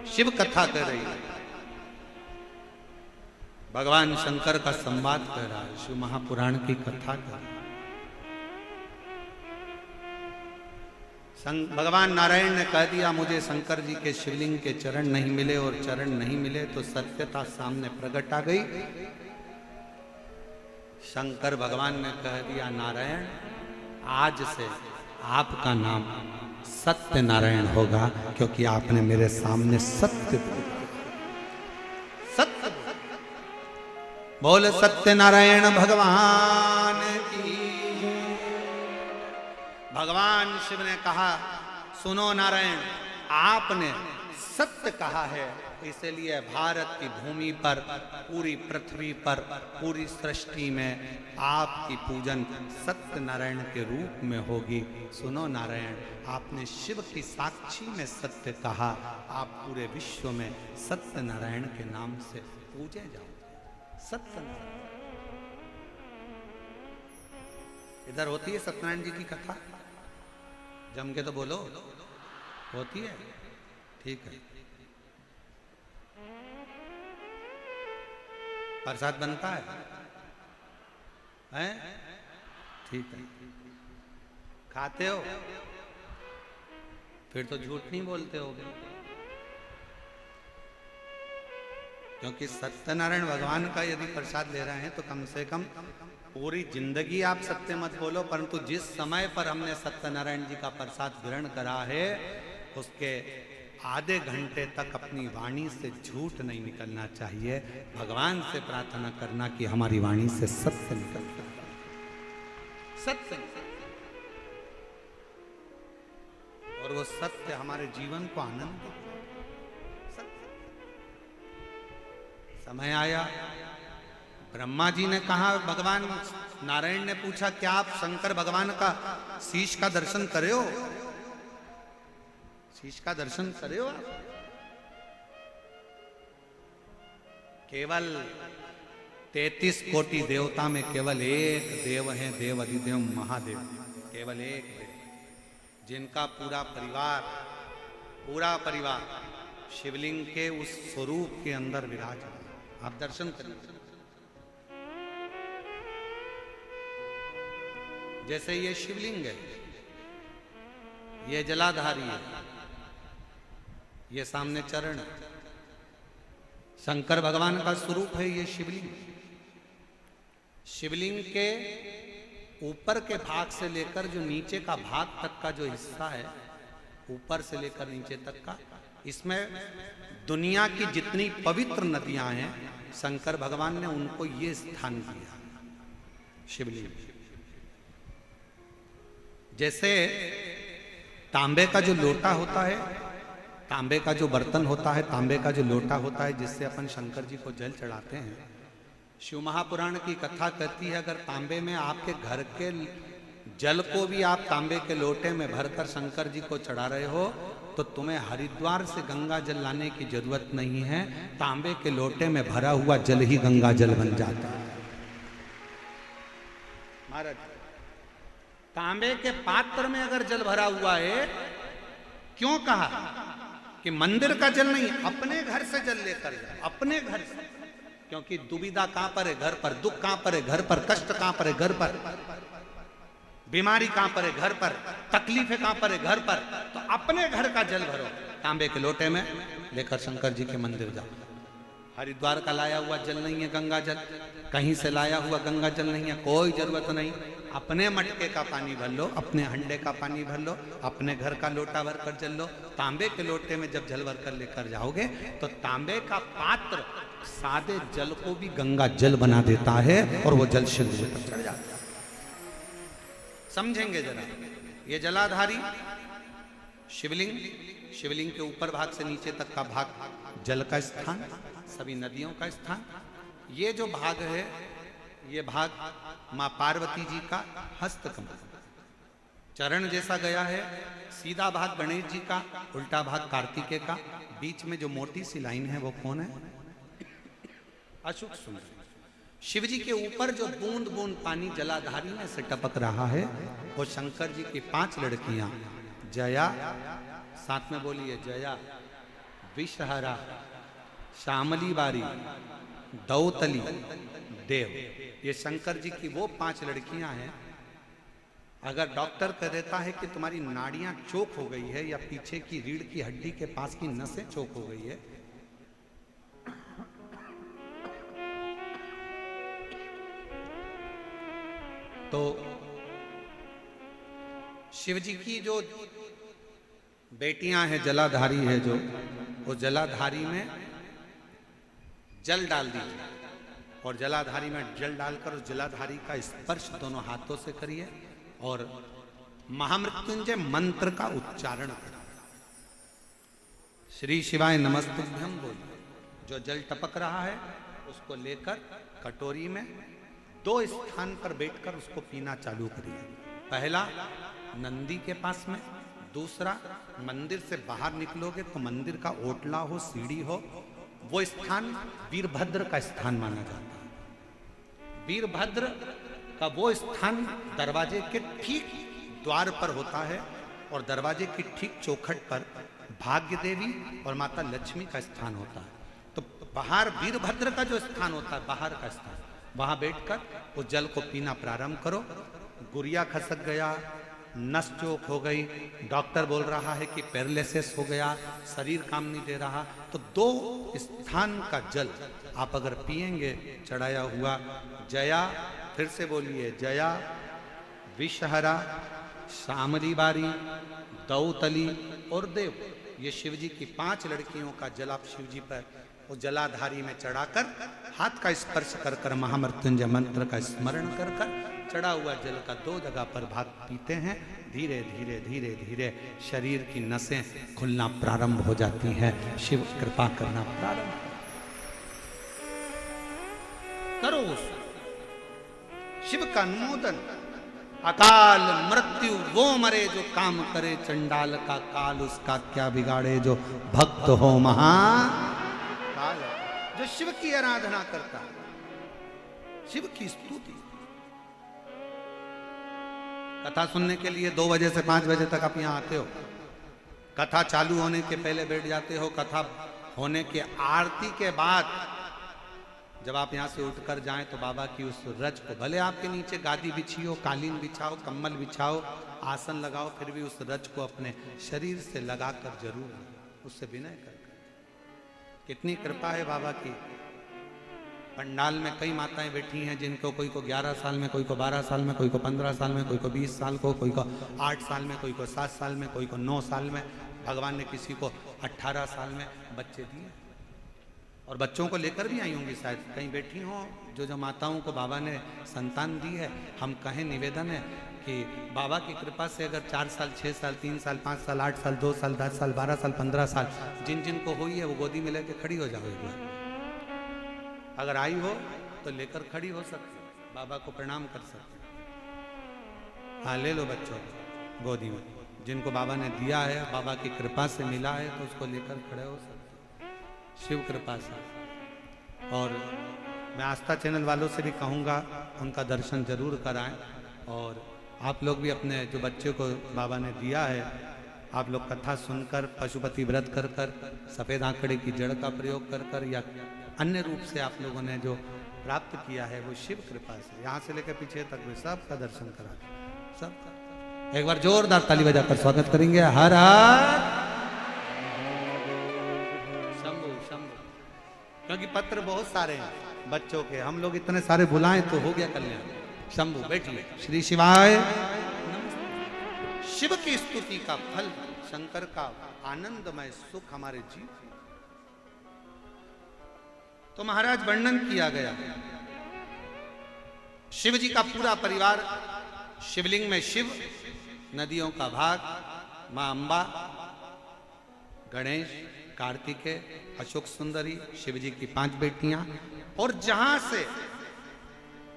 शिव कथा कर रही है, भगवान शंकर का संवाद कर रहा है, शिव महापुराण की कथा कर रहा है। भगवान नारायण ने कह दिया मुझे शंकर जी के शिवलिंग के चरण नहीं मिले, और चरण नहीं मिले तो सत्यता सामने प्रकट आ गई। शंकर भगवान ने कह दिया नारायण आज से आपका नाम सत्य नारायण होगा, क्योंकि आपने मेरे सामने सत्य बोला। सत्य बोल सत्य नारायण भगवान की। भगवान शिव ने कहा सुनो नारायण, आपने सत्य कहा है, इसलिए भारत की भूमि पर, पूरी पृथ्वी पर, पूरी सृष्टि में आपकी पूजन सत्य नारायण के रूप में होगी। सुनो नारायण, आपने शिव की साक्षी में सत्य कहा, आप पूरे विश्व में सत्य नारायण के नाम से पूजे जाओ। सत्य नारायण इधर होती है सत्यनारायण जी की कथा, जम के तो बोलो, होती है? ठीक है। प्रसाद बनता है? हैं? ठीक है। खाते हो? फिर तो झूठ नहीं बोलते होगे, क्योंकि सत्यनारायण भगवान का यदि प्रसाद ले रहे हैं तो कम से कम पूरी जिंदगी आप सत्य मत बोलो, परंतु जिस समय पर हमने सत्यनारायण जी का प्रसाद ग्रहण करा है उसके आधे घंटे तक अपनी वाणी से झूठ नहीं निकलना चाहिए। भगवान से प्रार्थना करना कि हमारी वाणी से सत्य निकल, सत्य, और वो सत्य हमारे जीवन को आनंद दे। समय आया, ब्रह्मा जी ने कहा, भगवान नारायण ने पूछा क्या आप शंकर भगवान का शीश का दर्शन करे हो? शीश का दर्शन करे हो आप? केवल 33 कोटि देवता में केवल एक देव है, देव अधिदेव महादेव, केवल एक देव, जिनका पूरा परिवार शिवलिंग के उस स्वरूप के अंदर विराज है। आप दर्शन करिए। जैसे ये शिवलिंग है, ये जलाधारी है, ये सामने चरण है, शंकर भगवान का स्वरूप है ये शिवलिंग। शिवलिंग के ऊपर के भाग से लेकर जो नीचे का भाग तक का जो हिस्सा है, ऊपर से लेकर नीचे तक का, इसमें दुनिया की जितनी पवित्र नदियां हैं शंकर भगवान ने उनको ये स्थान दिया शिवलिंग। जैसे तांबे का जो लोटा होता है, तांबे का जो बर्तन होता है, तांबे का जो लोटा होता है जिससे अपन शंकर जी को जल चढ़ाते हैं, शिव महापुराण की कथा कहती है अगर तांबे में आपके घर के जल को भी आप तांबे के लोटे में भरकर शंकर जी को चढ़ा रहे हो तो तुम्हें हरिद्वार से गंगा जल लाने की जरूरत नहीं है, तांबे के लोटे में भरा हुआ जल ही गंगा जल बन जाता है। महाराज, तांबे के पात्र में अगर जल भरा हुआ है, क्यों कहा कि मंदिर का जल नहीं, अपने घर से जल लेकर जाए, अपने घर से, क्योंकि दुविधा कहां पर है? घर पर। दुख कहां पर है? घर पर। कष्ट कहां पर है? घर पर। बीमारी कहां पर है? घर पर। तकलीफें कहां पर है? घर पर। तो अपने घर का जल भरो, तांबे के लोटे में लेकर शंकर जी के मंदिर जाओ। हरिद्वार का लाया हुआ जल नहीं है गंगा जल, कहीं से लाया हुआ गंगा जल नहीं है, कोई जरूरत नहीं। अपने मटके का पानी भर लो, अपने हंडे का पानी भर लो, अपने घर का लोटा भर कर जल लो। तांबे के लोटे में जब जल भर कर लेकर जाओगे तो तांबे का पात्र सादे जल को भी गंगा जल बना देता है और वो जल शिव जी तक चढ़ जाता है। समझेंगे जरा, ये जलाधारी शिवलिंग, शिवलिंग के ऊपर भाग से नीचे तक का भाग जल का स्थान, सभी नदियों का स्थान। ये जो भाग है, ये भाग मां पार्वती जी का हस्तकमल, चरण जैसा गया है। सीधा भाग गणेश जी का, उल्टा भाग कार्तिकेय का, बीच में जो मोटी सी लाइन है वो कौन है? अशुक सुंदर। शिव जी के ऊपर जो बूंद बूंद पानी जलाधारी में से टपक रहा है वो शंकर जी की 5 लड़कियां, जया, साथ में बोलिए जया, विषहरा, श्यामली बारी, दौतली, देव। ये शंकर जी की वो 5 लड़कियां हैं। अगर डॉक्टर कह देता है कि तुम्हारी नाड़ियां चोक हो गई है या पीछे की रीढ़ की हड्डी के पास की नसें चोक हो गई है, तो शिव जी की जो बेटियां हैं, जलाधारी है जो, वो जलाधारी में जल डाल दीजिए और जलाधारी में जल डालकर उस जलाधारी का स्पर्श दोनों हाथों से करिए और महामृत्युंजय मंत्र का उच्चारण करें। श्री शिवाय नमस्तुभ्यम बोलिए। जो जल टपक रहा है उसको लेकर कटोरी में 2 स्थान पर बैठकर उसको पीना चालू करिए। पहला नंदी के पास में, दूसरा मंदिर से बाहर निकलोगे तो मंदिर का ओटला हो, सीढ़ी हो, वो स्थान वीरभद्र का स्थान माना जाता है। वीरभद्र का वो स्थान दरवाजे के ठीक द्वार पर होता है और दरवाजे की ठीक चौखट पर भाग्य देवी और माता लक्ष्मी का स्थान होता है। तो बाहर वीरभद्र का जो स्थान होता है, बाहर का स्थान, वहां बैठकर उस जल को पीना प्रारंभ करो। गुड़िया खसक गया, नस चोक हो गई, डॉक्टर बोल रहा है कि पैरालिसिस हो गया, शरीर काम नहीं दे रहा, तो 2 स्थान का जल आप अगर पिएंगे चढ़ाया हुआ, जया, फिर से बोलिए, जया, विषहरा, श्यामली बारी, दौतली और देव, ये शिव जी की 5 लड़कियों का जल आप शिव जी पर उस जलाधारी में चढ़ाकर हाथ का स्पर्श कर कर महामृत्युंजय मंत्र का स्मरण कर कर चढ़ा हुआ जल का 2 जगह पर भाग पीते हैं। धीरे धीरे धीरे धीरे शरीर की नसें खुलना प्रारंभ हो जाती हैं। शिव कृपा करना प्रारंभ करो। शिव का अनुमोदन। अकाल मृत्यु वो मरे जो काम करे, चंडाल का काल उसका क्या बिगाड़े, जो भक्त हो महाकाल। जो शिव की आराधना करता है, शिव की स्तुति। कथा सुनने के लिए 2 बजे से 5 बजे तक आप यहाँ आते हो, कथा चालू होने के पहले बैठ जाते हो, कथा होने के आरती के बाद जब आप यहाँ से उठकर जाएं तो बाबा की उस रज को, भले आपके नीचे गादी बिछी हो, कालीन बिछाओ, कम्बल बिछाओ, आसन लगाओ, फिर भी उस रज को अपने शरीर से लगाकर जरूर उससे विनय कर। कितनी कृपा है बाबा की। पंडाल में कई माताएं बैठी हैं जिनको कोई को 11 साल में, कोई को 12 साल में, कोई को 15 साल में, कोई को 20 साल को, कोई को 8 साल में, कोई को 7 साल में, कोई को 9 साल में, भगवान ने किसी को 18 साल में बच्चे दिए और बच्चों को लेकर भी आई होंगी शायद। कहीं बैठी हों जो माताओं को बाबा ने संतान दी है। हम कहें, निवेदन है कि बाबा की कृपा से अगर 4 साल, 6 साल, 3 साल, 5 साल, 8 साल, 2 साल, 10 साल, 12 साल, 15 साल, जिन जिन को हुई है वो गोदी में लेकर खड़ी हो जाओ एक बार। अगर आई हो तो लेकर खड़ी हो सकते, बाबा को प्रणाम कर सकते। हाँ, ले लो बच्चों को गोदी में, जिनको बाबा ने दिया है, बाबा की कृपा से मिला है, तो उसको लेकर खड़े हो सकते शिव कृपा से। और मैं आस्था चैनल वालों से भी कहूँगा उनका दर्शन जरूर कराएं। और आप लोग भी अपने जो बच्चे को बाबा ने दिया है, आप लोग कथा सुनकर, पशुपति व्रत कर कर, सफ़ेद आंकड़े की जड़ का प्रयोग कर कर, या अन्य रूप से आप लोगों ने जो प्राप्त किया है वो शिव कृपा से, यहाँ से लेकर पीछे तक भी सबका दर्शन करा, सब। एक बार जोरदार ताली बजाकर स्वागत करेंगे। हर हर शंभु शंभु। क्योंकि पत्र बहुत सारे हैं बच्चों के, हम लोग इतने सारे बुलाएं तो हो गया कल्याण। शंभु बैठिए। श्री शिवाय। शिव की स्तुति का फल, शंकर का आनंदमय सुख हमारे जीवन। तो महाराज वर्णन किया गया, शिव जी का पूरा परिवार, शिवलिंग में शिव, नदियों का भाग, मां अंबा, गणेश, कार्तिकेय, अशोक सुंदरी, शिव जी की 5 बेटियां। और जहां से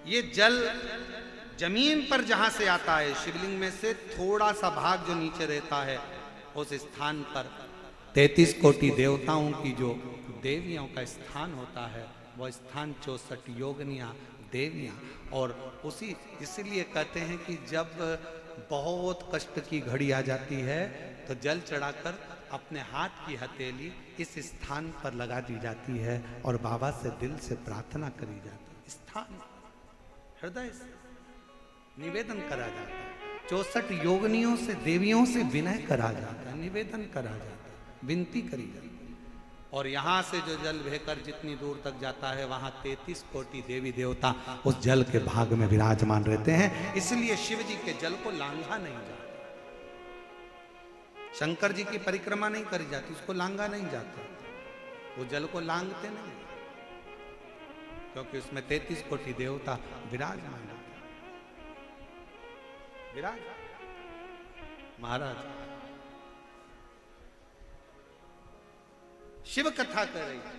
ये जल जमीन पर जहां से आता है, शिवलिंग में से थोड़ा सा भाग जो नीचे रहता है, उस स्थान पर 33 कोटि देवताओं की जो देवियों का स्थान होता है, वो स्थान 64 योगिनियां देवियां। और उसी इसलिए कहते हैं कि जब बहुत कष्ट की घड़ी आ जाती है तो जल चढ़ाकर अपने हाथ की हथेली इस स्थान पर लगा दी जाती है और बाबा से दिल से प्रार्थना करी जाती है। स्थान हृदय से निवेदन करा जाता है। 64 योगिनियों से, देवियों से विनय करा जाता है, निवेदन करा जाता है, विनती करी जाती है। और यहां से जो जल बहकर जितनी दूर तक जाता है वहां 33 कोटि देवी देवता उस जल के भाग में विराजमान रहते हैं। इसलिए शिव जी के जल को लांघा नहीं जाता। शंकर जी की परिक्रमा नहीं करी जाती, उसको लांघा नहीं जाता, वो जल को लांघते नहीं, क्योंकि उसमें 33 कोटि देवता विराजमान है। विराज महाराज शिव कथा कर रही है।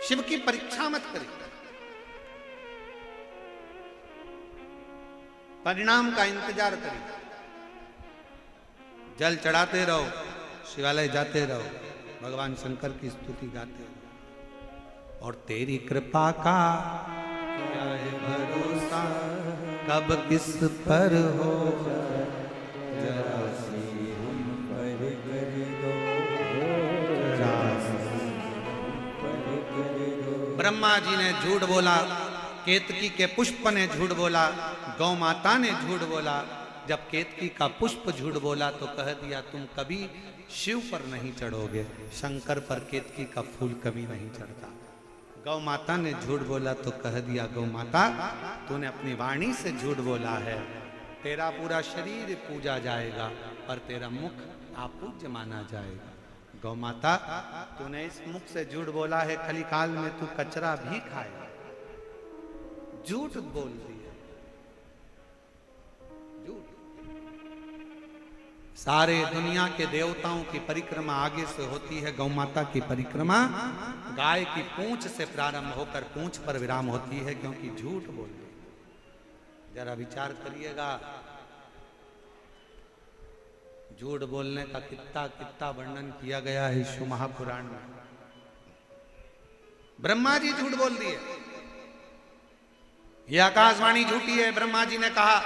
शिव की परीक्षा मत करिए, परिणाम का इंतजार करिए। जल चढ़ाते रहो, शिवालय जाते रहो, भगवान शंकर की स्तुति गाते रहो। और तेरी कृपा का क्या है भरोसा, कब किस पर हो जरा सी हम पर कर दो, ब्रह्मा जी ने झूठ बोला, केतकी के पुष्प ने झूठ बोला, गौ माता ने झूठ बोला। जब केतकी का पुष्प झूठ बोला तो कह दिया तुम कभी शिव पर नहीं चढ़ोगे, शंकर पर केतकी का फूल कभी नहीं चढ़ता। गौ माता ने झूठ बोला तो कह दिया गौ माता तूने अपनी वाणी से झूठ बोला है, तेरा पूरा शरीर पूजा जाएगा पर तेरा मुख अपूज्य माना जाएगा। गौ माता तूने इस मुख से झूठ बोला है, कलिकाल में तू कचरा भी खाएगा। झूठ बोल दिया, झूठ। सारे दुनिया के देवताओं की परिक्रमा आगे से होती है, गौ माता की परिक्रमा गाय की पूंछ से प्रारंभ होकर पूंछ पर विराम होती है, क्योंकि झूठ बोल दिया। जरा विचार करिएगा, झूठ बोलने का कितना वर्णन किया गया है शिव महापुराण में। ब्रह्मा जी झूठ बोल दिए, यह आकाशवाणी झूठी है। ब्रह्मा जी ने कहा,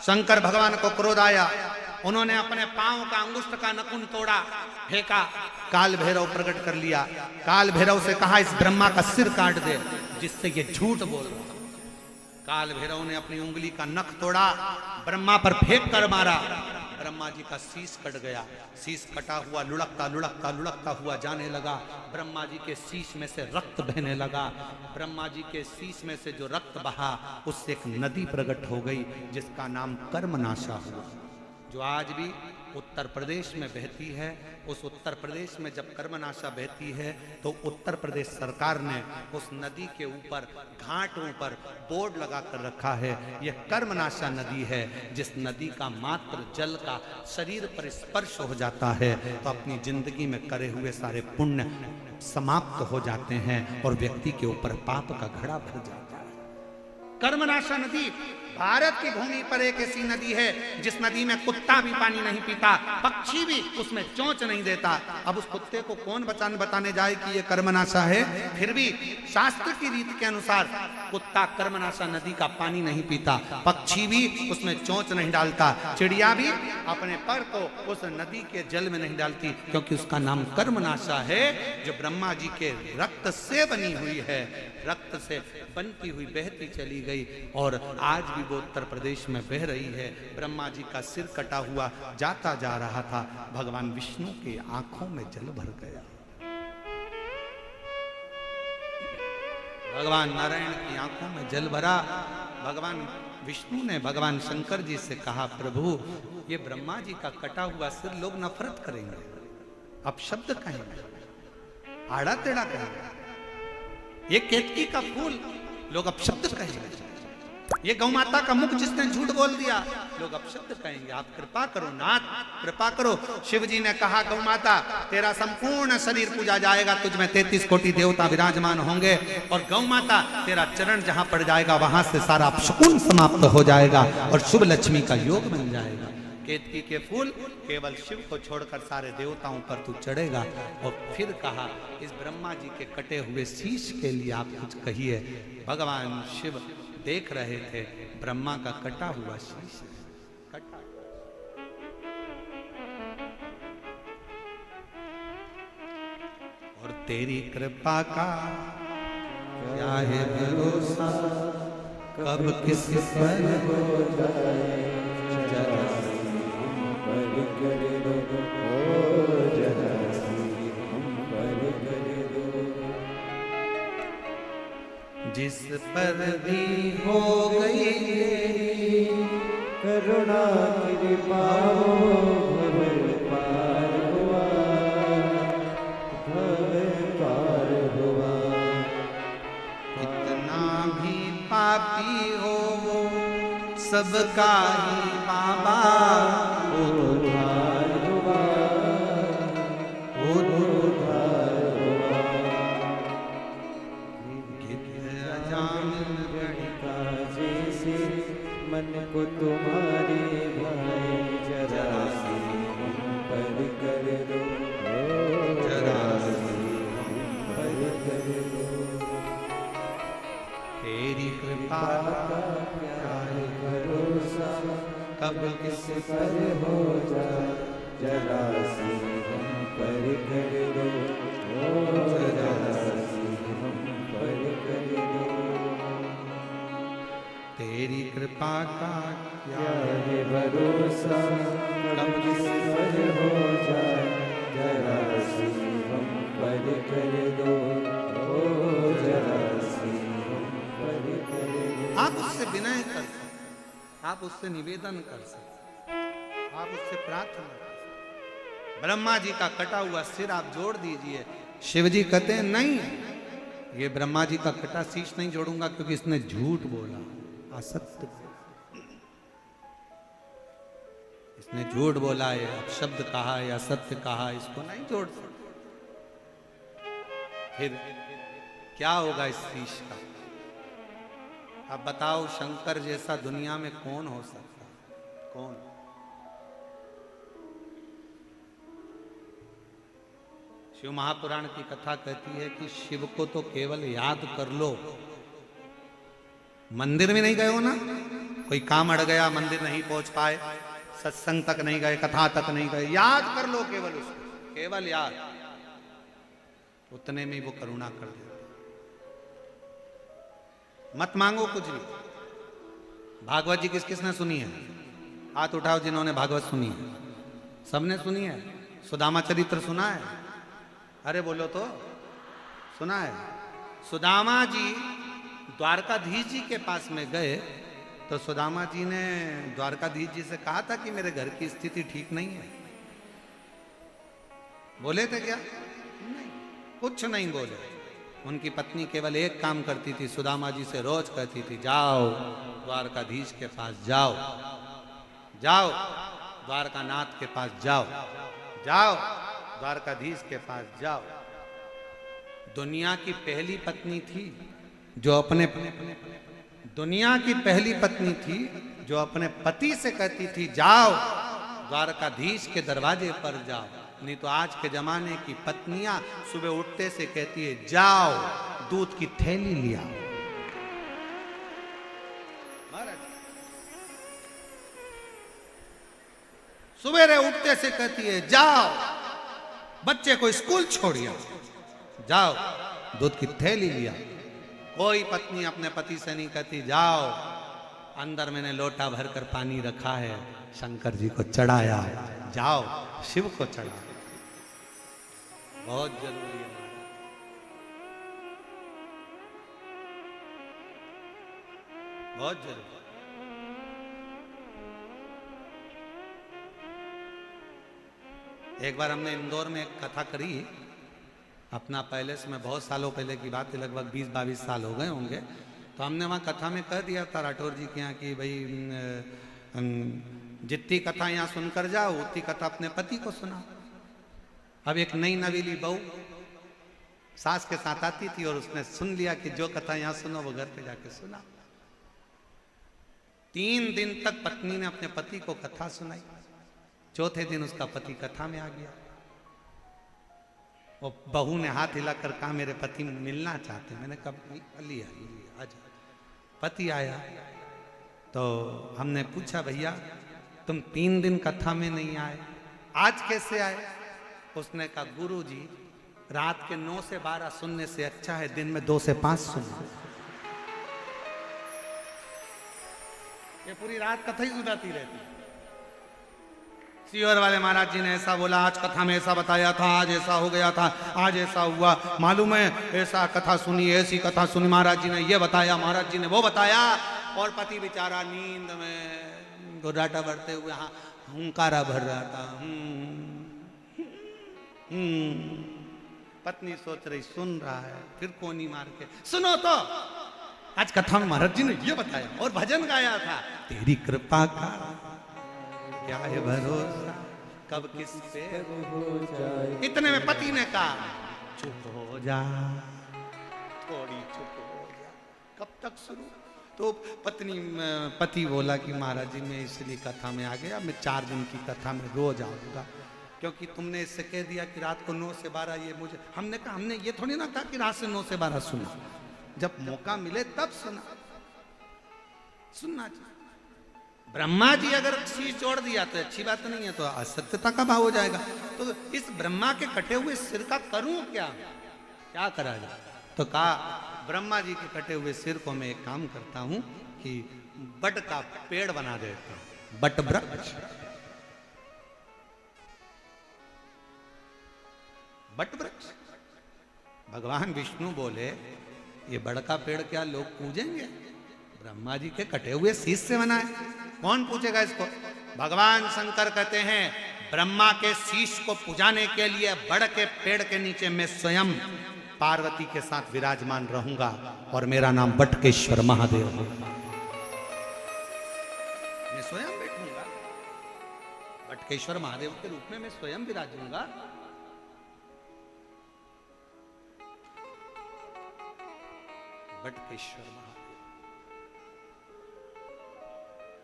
शंकर भगवान को क्रोध आया, उन्होंने अपने पांव का अंगुष्ठ का नखून तोड़ा, फेंका, काल भैरव प्रकट कर लिया। काल भैरव से कहा इस ब्रह्मा का सिर काट दे, जिससे ये झूठ बोल रहा। काल भैरव ने अपनी उंगली का नख तोड़ा, ब्रह्मा पर फेंक कर मारा। ब्रह्मा जी का शीश कट गया, शीश कटा हुआ लुढ़कता लुढ़कता लुढ़कता हुआ जाने लगा। ब्रह्मा जी के शीश में से रक्त बहने लगा। ब्रह्मा जी के शीश में से जो रक्त बहा उससे एक नदी प्रकट हो गई, जिसका नाम कर्मनाशा हुआ, जो आज भी उत्तर प्रदेश में बहती है। उस उत्तर प्रदेश में जब कर्मनाशा बहती है तो उत्तर प्रदेश सरकार ने उस नदी के ऊपर घाटों पर बोर्ड लगा कर रखा है, यह कर्मनाशा नदी है। जिस नदी का मात्र जल का शरीर पर स्पर्श हो जाता है तो अपनी जिंदगी में करे हुए सारे पुण्य समाप्त हो जाते हैं और व्यक्ति के ऊपर पाप का घड़ा भर जाता है। कर्मनाशा नदी भारत की भूमि पर एक ऐसी नदी है जिस नदी में कुत्ता भी पानी नहीं पीता, पक्षी भी उसमें चोंच नहीं देता। अब उस कुत्ते को कौन बताने जाए कि ये कर्मनाशा है? फिर भी शास्त्र की रीति के अनुसार कुत्ता कर्मनाशा नदी का पानी नहीं पीता, पक्षी भी उसमें चोंच नहीं डालता, चिड़िया भी अपने पर को उस नदी के जल में नहीं डालती, क्योंकि उसका नाम कर्मनाशा है, जो ब्रह्मा जी के रक्त से बनी हुई है, रक्त से बनती हुई बहती चली गई और आज भी वो उत्तर प्रदेश में बह रही है। ब्रह्मा जी का सिर कटा हुआ जाता जा रहा था, भगवान विष्णु की आंखों में जल भर गया। भगवान नारायण की आंखों में जल भरा। भगवान विष्णु ने भगवान शंकर जी से कहा, प्रभु ये ब्रह्मा जी का कटा हुआ सिर लोग नफरत करेंगे, अपशब्द कहेंगे, आड़ा टेढ़ा कहेंगे, ये केतकी का फूल लोग अपशब्द कहेंगे, ये गौ माता का मुख जिसने झूठ बोल दिया लोग अपशब्द कहेंगे, आप कृपा करो नाथ, कृपा करो। शिव जी ने कहा, गौ माता तेरा संपूर्ण शरीर पूजा जाएगा, तुझ में 33 कोटि देवता विराजमान होंगे और गौ माता तेरा चरण जहां पड़ जाएगा वहां से सारा अपशकुन समाप्त हो जाएगा और शुभ लक्ष्मी का योग बन जाएगा। केतकी के फूल केवल शिव को छोड़कर सारे देवताओं पर तू चढ़ेगा। और फिर कहा, इस ब्रह्मा जी के कटे हुए शीश के लिए आप कुछ कहिए। भगवान शिव देख रहे थे, ब्रह्मा का कटा हुआ शीश है, कटा। और तेरी कृपा का क्या है भरोसा, कब किस पर हो जाए जरा हम पर कर दो, ओ जरा हम पर कर दो। जिस पर भी हो गई तेरी करुणा कृपा भव पार हुआ, भव पार हुआ। कितना भी पापी हो वो सबका ही बाबा उद्धार हुआ, उद्धार हुआ। जामिन गणिका जैसे मन को तुम्हारे भाई जरा सी हम पर कर दो, जरा हम पर कर दो। तेरी कृपा का क्या है भरोसा, कब किस पर हो जाए जरा सी हम पर कर दो, जरा सी हम पर कर दो। तेरी कृपा का क्या है भरोसा, कब किस पर हो जाए जरा सी हम पर कर दो, ओ जरा सी हम पर कर दो। आप उससे विनय कर सकते, आप उससे निवेदन कर सकते, आप उससे प्रार्थना कर सकते। ब्रह्मा जी का कटा हुआ सिर आप जोड़ दीजिए। शिव जी कहते हैं नहीं, ये ब्रह्मा जी का कटा शीश नहीं जोड़ूंगा क्योंकि इसने झूठ बोला, असत्य बोला, इसने झूठ बोला है, अपशब्द कहा है, असत्य कहा, इसको नहीं जोड़ सकते। फिर क्या होगा इस शीश का? अब बताओ, शंकर जैसा दुनिया में कौन हो सकता है? कौन? शिव महापुराण की कथा कहती है कि शिव को तो केवल याद कर लो। मंदिर में नहीं गए हो ना, कोई काम अड़ गया, मंदिर नहीं पहुंच पाए, सत्संग तक नहीं गए, कथा तक नहीं गए, याद कर लो केवल उसको, केवल याद, उतने में वो करुणा कर देते। मत मांगो कुछ भी। भागवत जी किस किसने सुनी है? हाथ उठाओ जिन्होंने भागवत सुनी है। सबने सुनी है? सुदामा चरित्र सुना है? अरे बोलो तो, सुना है? सुदामा जी द्वारकाधीश जी के पास में गए तो सुदामा जी ने द्वारकाधीश जी से कहा था कि मेरे घर की स्थिति ठीक नहीं है। बोले थे क्या? नहीं, कुछ नहीं बोले। उनकी पत्नी केवल एक काम करती थी, सुदामा जी से रोज कहती थी, जाओ द्वारकाधीश के पास जाओ, जाओ द्वारकानाथ के पास जाओ, जाओ द्वारकाधीश के पास जाओ। दुनिया की पहली पत्नी थी जो अपने दुनिया की पहली पत्नी थी जो अपने पति से कहती थी जाओ द्वारकाधीश के दरवाजे पर जाओ। नहीं तो आज के जमाने की पत्नियां सुबह उठते से कहती है जाओ दूध की थैली लिया। सुबह उठते से कहती है जाओ बच्चे को स्कूल छोड़िए, जाओ दूध की थैली लिया। कोई पत्नी अपने पति से नहीं कहती जाओ अंदर मैंने लोटा भरकर पानी रखा है, शंकर जी को चढ़ाया, जाओ शिव को चढ़ाओ। बहुत जरूरी है, बहुत जरूरी। एक बार हमने इंदौर में एक कथा करी अपना पैलेस में, बहुत सालों पहले की बात है, लगभग 20-22 साल हो गए होंगे। तो हमने वहाँ कथा में कह दिया था राठौर जी के यहाँ कि भाई जितनी कथा यहाँ सुनकर जाओ उतनी कथा अपने पति को सुनाओ। अब एक नई नवीली बहू सास के साथ आती थी और उसने सुन लिया कि जो कथा यहाँ सुनो वो घर पे जाके सुना। 3 दिन तक पत्नी ने अपने पति को कथा सुनाई। चौथे दिन उसका पति कथा में आ गया। वो बहू ने हाथ हिलाकर कहा मेरे पति मिलना चाहते। मैंने कहा लिया आजा। पति आया, तो हमने पूछा भैया तुम 3 दिन कथा में नहीं आए, आज कैसे आए? उसने कहा गुरु जी रात के 9 से 12 सुनने से अच्छा है दिन में 2 से 5 सुनना। ये पूरी रात कथा ही सुनाती रहती। सीहोर वाले महाराज जी ने ऐसा बोला, आज कथा में ऐसा बताया था, आज ऐसा हो गया था, आज ऐसा हुआ, मालूम है ऐसा कथा सुनी, ऐसी कथा सुनी, महाराज जी ने ये बताया, महाराज जी ने वो बताया। और पति बेचारा नींद में गुर्राटा भरते हुए हुंकारा भर रहा था। पत्नी सोच रही सुन रहा है, फिर कोनी मार के सुनो तो आज कथा में महाराज जी ने ये बताया और भजन गाया था, तेरी कृपा का क्या है भरोसा कब किस पे हो जाए। इतने में पति ने कहा चुप हो जा, थोड़ी चुप हो जा, कब तक शुरू? तो पति बोला कि महाराज जी मैं इसलिए कथा में आ गया, मैं 4 दिन की कथा में रोज आऊंगा, क्योंकि तुमने इससे कह दिया कि रात को 9 से 12 ये मुझे, हमने कहा हमने ये थोड़ी ना कहा कि रात से 9 से 12 सुना, जब मौका मिले तब सुनना चाहिए। ब्रह्मा जी अगर शीश जोड़ दिया तो अच्छी बात नहीं है, तो असत्यता का भाव हो जाएगा। तो इस ब्रह्मा के कटे हुए सिर का करूं क्या करा जाए? तो कहा ब्रह्मा जी के कटे हुए सिर को मैं एक काम करता हूं कि बट का पेड़ बना देता हूं, बट वृक्ष। बट वृक्ष भगवान विष्णु बोले ये बड़का पेड़ क्या लोग पूजेंगे? ब्रह्मा जी के कटे हुए शीश से बना है, कौन पूछेगा इसको? भगवान शंकर कहते हैं ब्रह्मा के शीश को पुजाने के लिए बड़ के पेड़ के नीचे मैं स्वयं पार्वती के साथ विराजमान रहूंगा और मेरा नाम बटकेश्वर महादेव होगा। मैं स्वयं बैठूंगा, बटकेश्वर महादेव के रूप में मैं स्वयं विराजूंगा। बटकेश्वर महादेव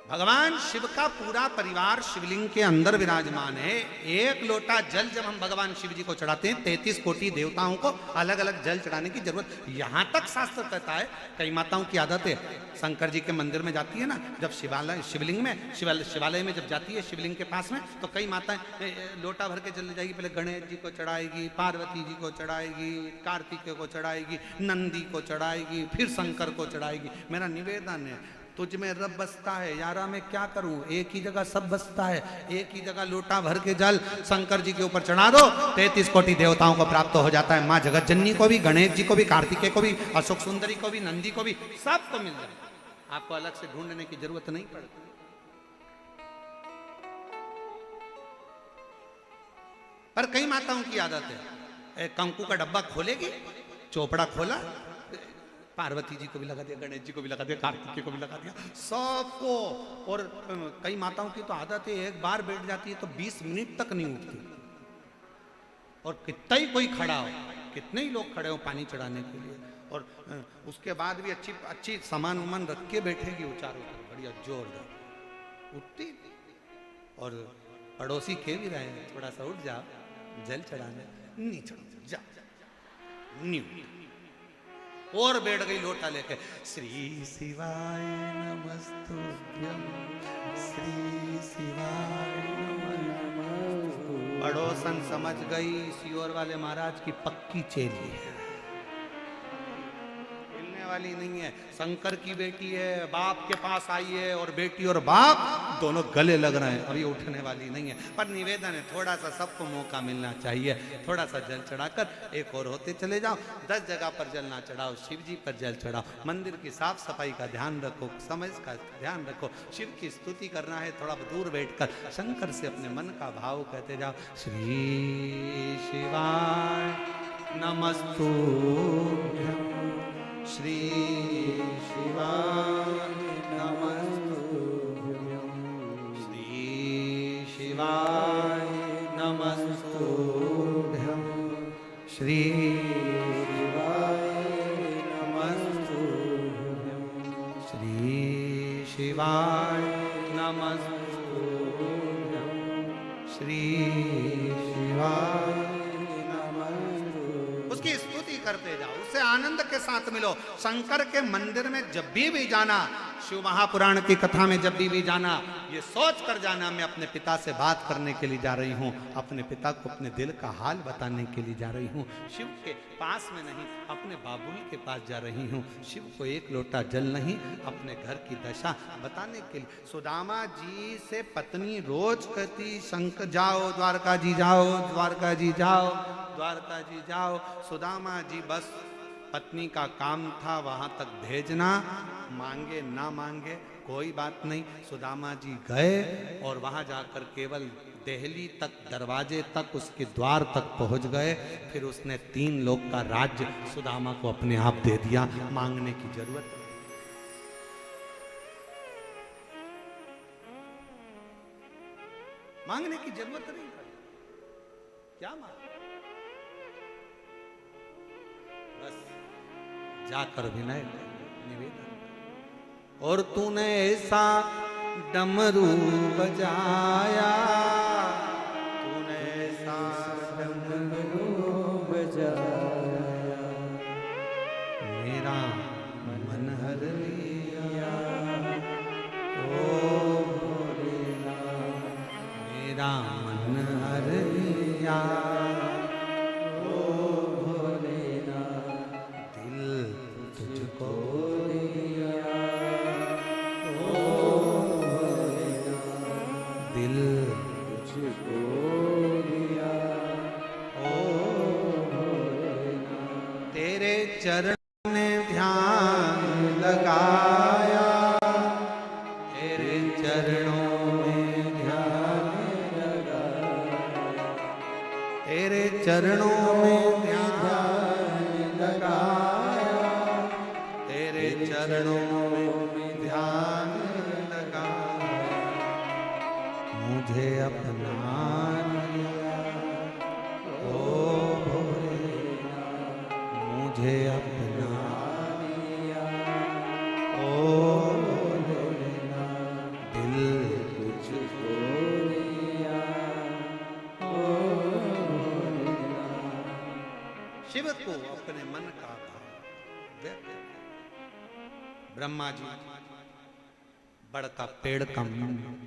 भगवान शिव का पूरा परिवार शिवलिंग के अंदर विराजमान है। एक लोटा जल जब हम भगवान शिव जी को चढ़ाते हैं 33 कोटि देवताओं को अलग अलग जल चढ़ाने की जरूरत, यहां तक शास्त्र कहता है, कई माताओं की आदत है शंकर जी के मंदिर में जाती है ना, जब शिवलिंग में शिवालय में जब जाती है शिवलिंग के पास में, तो कई माताएं लोटा भर के जल ले जाएगी, पहले गणेश जी को चढ़ाएगी, पार्वती जी को चढ़ाएगी, कार्तिकेय को चढ़ाएगी, नंदी को चढ़ाएगी, फिर शंकर को चढ़ाएगी। मेरा निवेदन है तुझ में रब बसता है, यारा मैं क्या करूं, एक ही जगह सब बसता है, एक ही जगह लोटा भर के जल शंकर जी के ऊपर चढ़ा दो, 33 कोटि देवताओं को प्राप्त हो जाता है। माँ जगत जननी को भी, गणेश जी को भी, कार्तिकेय को भी, अशोक सुंदरी को भी, नंदी को भी, सबको मिल जाए, आपको अलग से ढूंढने की जरूरत नहीं पड़ती। पर कई माताओं की आदत है कंकु का डब्बा खोलेगी, चोपड़ा खोला, पार्वती जी को भी लगा दिया, गणेश जी को भी लगा दिया, कार्तिकेय को भी लगा दिया, सबको। और कई माताओं की तो आदत है एक बार बैठ जाती है तो 20 मिनट तक नहीं उठती, और कितना ही कोई खड़ा हो, कितने ही लोग खड़े हो पानी चढ़ाने के लिए, और उसके बाद भी अच्छी सामान उमान रख के बैठेगी वो चारों तरफ बढ़िया जोरदार, उठती। और पड़ोसी कह भी रहे हैं थोड़ा सा उठ जाओ जल चढ़ाने, नहीं चढ़ो जा, नहीं उठी, और बैठ गई लोटा लेके। श्री शिवाय नमस्तुभ्यं, श्री शिवाय नमः। पड़ोसन समझ गई सीहोर वाले महाराज की पक्की चेली है, हिलने वाली नहीं है। शंकर की बेटी है, बाप के पास आई है, और बेटी और बाप दोनों गले लग रहे हैं, अभी उठने वाली नहीं है। पर निवेदन है थोड़ा सा सबको मौका मिलना चाहिए, थोड़ा सा जल चढ़ाकर एक और होते चले जाओ। 10 जगह पर जल ना चढ़ाओ, शिव जी पर जल चढ़ाओ, मंदिर की साफ सफाई का ध्यान रखो, समय का ध्यान रखो, शिव की स्तुति करना है थोड़ा दूर बैठकर शंकर से अपने मन का भाव कहते जाओ। श्री शिवाय नमस्तुभ्यं, श्री शिवाय नमस्तुभ्यं, श्री शिवाय नमस्तुभ्यं, श्री शिवाय नमस्तुभ्यं, श्री शिवाय नमस्तुभ्यं, श्री शिवाय नमस्तुभ्यं। उसकी स्तुति करते जाओ, उससे आनंद के साथ मिलो। शंकर के मंदिर में जब भी जाना शिव महापुराण की कथा में जब भी जाना, ये सोच कर जाना मैं अपने पिता से बात करने के लिए जा रही हूँ, अपने पिता को अपने दिल का हाल बताने के लिए जा रही हूँ। शिव के पास में नहीं, अपने बाबुल के पास जा रही हूँ। शिव को एक लोटा जल नहीं, अपने घर की दशा बताने के लिए। सुदामा जी से पत्नी रोज कहती, शंख जाओ द्वारका जी जाओ, द्वारका जी जाओ, द्वारका जी जाओ। सुदामा जी बस पत्नी का काम था वहां तक भेजना, मांगे ना मांगे कोई बात नहीं। सुदामा जी गए और वहां जाकर केवल देहली तक, दरवाजे तक, उसके द्वार तक पहुंच गए। फिर उसने 3 लोक का राज्य सुदामा को अपने आप दे दिया, मांगने की जरूरत नहीं। मांगने की जरूरत नहीं पड़ी। क्या मांग, बस जाकर विनय निवेदन। और तूने ऐसा डमरू बजाया, तूने ऐसा डमरू बजाया, मेरा मन हर लिया। ओ भोलेनाथ, मेरा मन हर लिया। ओ भोलेनाथ, दिल तुझको दिया। ओ भोलेनाथ, दिल तुझको दिया। ओ भोलेनाथ, तेरे चरण में ध्यान लगाया, तेरे चरणों में ध्यान लगाया, तेरे चरणों में ध्यान लगाया, तेरे चरणों में ध्यान लगाया। मुझे अपना लिया, ओ भोलेनाथ, मुझे अपना लिया। ओ भोलेनाथ, दिल तुझको दिया। ओ भोलेनाथ, शिव को अपने मन का भाव व्यक्त। ब्रह्मा जी बड़का पेड़ का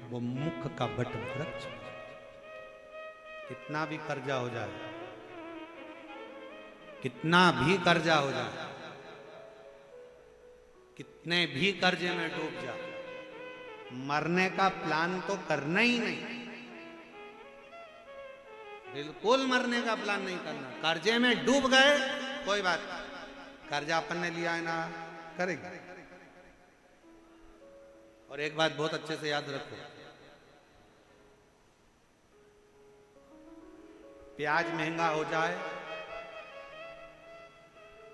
वो मुख का बट वृक्ष, कितना भी कर्जा हो जाए, कितना भी कर्जा हो जाए, कितने भी कर्जे में डूब जा, मरने का प्लान तो करना ही नहीं। बिल्कुल मरने का प्लान नहीं करना। कर्जे में डूब गए कोई बात नहीं, कर्जा अपन ने लिया है ना, करेंगे। और एक बात बहुत अच्छे से याद रखो, प्याज महंगा हो जाए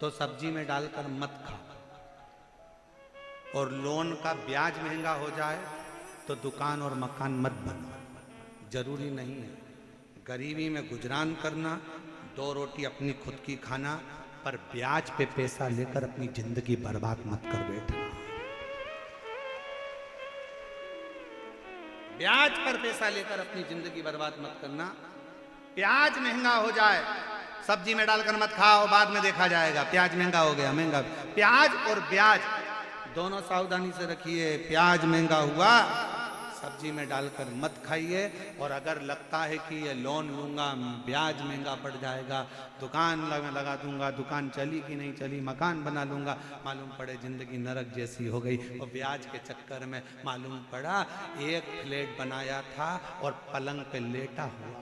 तो सब्जी में डालकर मत खाओ, और लोन का ब्याज महंगा हो जाए तो दुकान और मकान मत बनाओ। जरूरी नहीं है गरीबी में गुजरान करना, 2 रोटी अपनी खुद की खाना, पर ब्याज पे पैसा लेकर अपनी जिंदगी बर्बाद मत कर बैठना। ब्याज पर पैसा लेकर अपनी जिंदगी बर्बाद मत करना। प्याज महंगा हो जाए, सब्जी में डालकर मत खाओ, बाद में देखा जाएगा, प्याज महंगा हो गया, महंगा। प्याज और ब्याज दोनों सावधानी से रखिए। प्याज महंगा हुआ, सब्जी में डालकर मत खाइए। और अगर लगता है कि ये लोन लूंगा, ब्याज महंगा पड़ जाएगा, दुकान लगा दूंगा, दुकान चली कि नहीं चली, मकान बना लूंगा, मालूम पड़े जिंदगी नरक जैसी हो गई। और ब्याज के चक्कर में मालूम पड़ा 1 फ्लैट बनाया था और पलंग पे लेटा हुआ।